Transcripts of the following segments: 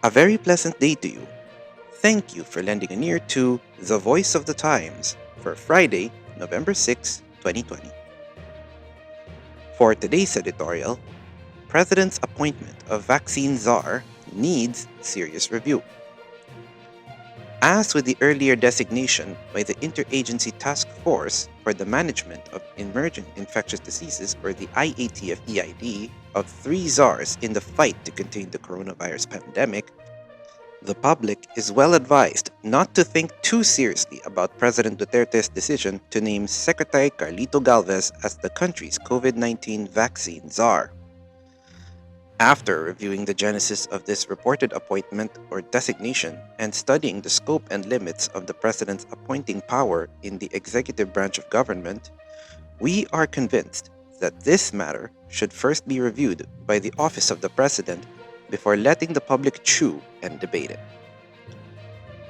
A very pleasant day to you. Thank you for lending an ear to The Voice of the Times for Friday, November 6, 2020. For today's editorial, President's appointment of vaccine czar needs serious review. As with the earlier designation by the Interagency Task Force for the Management of Emerging Infectious Diseases, or the IATF-EID, of 3 czars in the fight to contain the coronavirus pandemic, the public is well advised not to think too seriously about President Duterte's decision to name Secretary Carlito Galvez as the country's COVID-19 vaccine czar. After reviewing the genesis of this reported appointment or designation and studying the scope and limits of the President's appointing power in the executive branch of government, we are convinced that this matter should first be reviewed by the Office of the President before letting the public chew and debate it.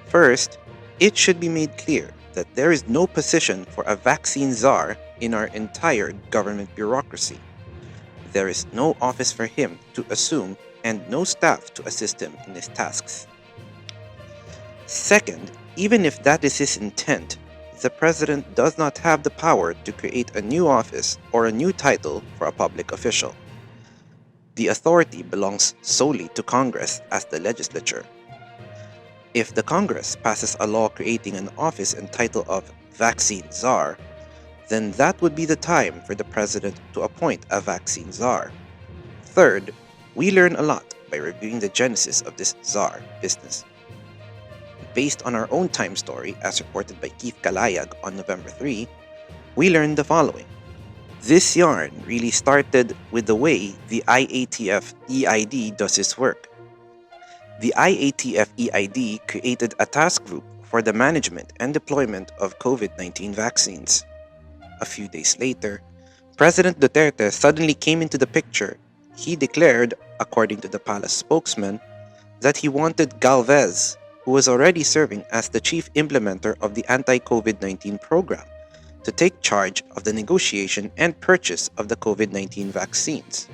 First, it should be made clear that there is no position for a vaccine czar in our entire government bureaucracy. There is no office for him to assume and no staff to assist him in his tasks. Second, even if that is his intent, the President does not have the power to create a new office or a new title for a public official. The authority belongs solely to Congress as the legislature. If the Congress passes a law creating an office and title of vaccine czar, then that would be the time for the President to appoint a vaccine czar. Third, we learn a lot by reviewing the genesis of this czar business. Based on our own time story, as reported by Keith Kalayag on November 3, we learned the following. This yarn really started with the way the IATF-EID does its work. The IATF-EID created a task group for the management and deployment of COVID-19 vaccines. A few days later, President Duterte suddenly came into the picture. He declared, according to the palace spokesman, that he wanted Galvez, who was already serving as the chief implementer of the anti-COVID-19 program, to take charge of the negotiation and purchase of the COVID-19 vaccines.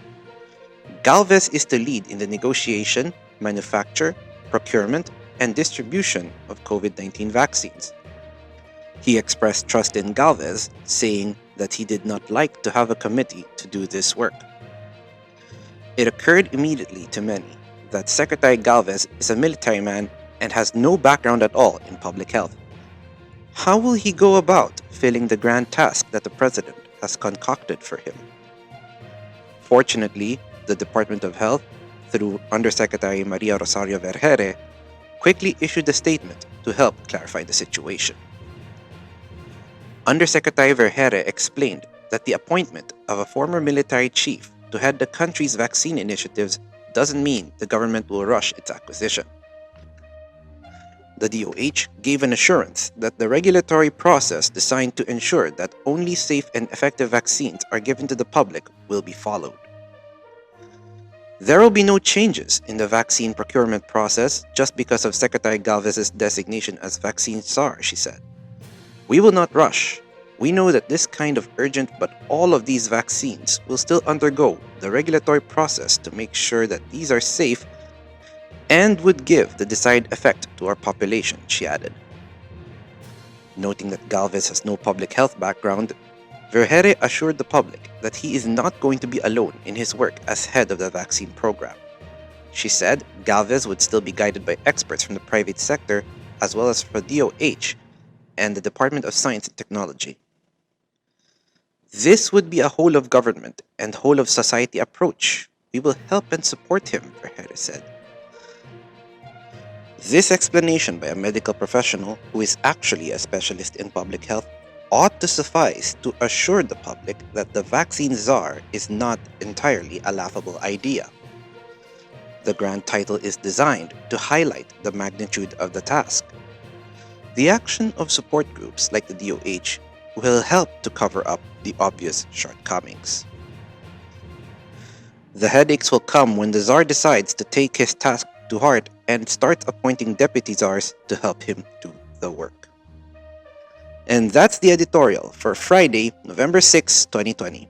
Galvez is to lead in the negotiation, manufacture, procurement, and distribution of COVID-19 vaccines. He expressed trust in Galvez, saying that he did not like to have a committee to do this work. It occurred immediately to many that Secretary Galvez is a military man and has no background at all in public health. How will he go about filling the grand task that the President has concocted for him? Fortunately, the Department of Health, through Undersecretary Maria Rosario Vergeire, quickly issued a statement to help clarify the situation. Undersecretary Vergeire explained that the appointment of a former military chief to head the country's vaccine initiatives doesn't mean the government will rush its acquisition. The DOH gave an assurance that the regulatory process designed to ensure that only safe and effective vaccines are given to the public will be followed. There will be no changes in the vaccine procurement process just because of Secretary Galvez's designation as vaccine czar, she said. We will not rush. We know that this kind of urgent but all of these vaccines will still undergo the regulatory process to make sure that these are safe and would give the desired effect to our population, she added. Noting that Galvez has no public health background, Vergeire assured the public that he is not going to be alone in his work as head of the vaccine program. She said Galvez would still be guided by experts from the private sector as well as from DOH and the Department of Science and Technology. This would be a whole of government and whole of society approach. We will help and support him, Vergeire said. This explanation by a medical professional who is actually a specialist in public health ought to suffice to assure the public that the vaccine czar is not entirely a laughable idea. The grand title is designed to highlight the magnitude of the task. The action of support groups like the DOH will help to cover up the obvious shortcomings. The headaches will come when the czar decides to take his task to heart and starts appointing deputy czars to help him do the work. And that's the editorial for Friday, November 6, 2020.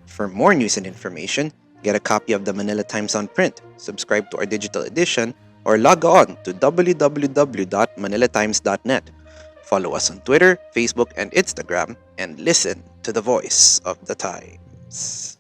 For more news and information, get a copy of the Manila Times on print, subscribe to our digital edition, or log on to www.manilatimes.net. Follow us on Twitter, Facebook, and Instagram, and listen to the voice of the times.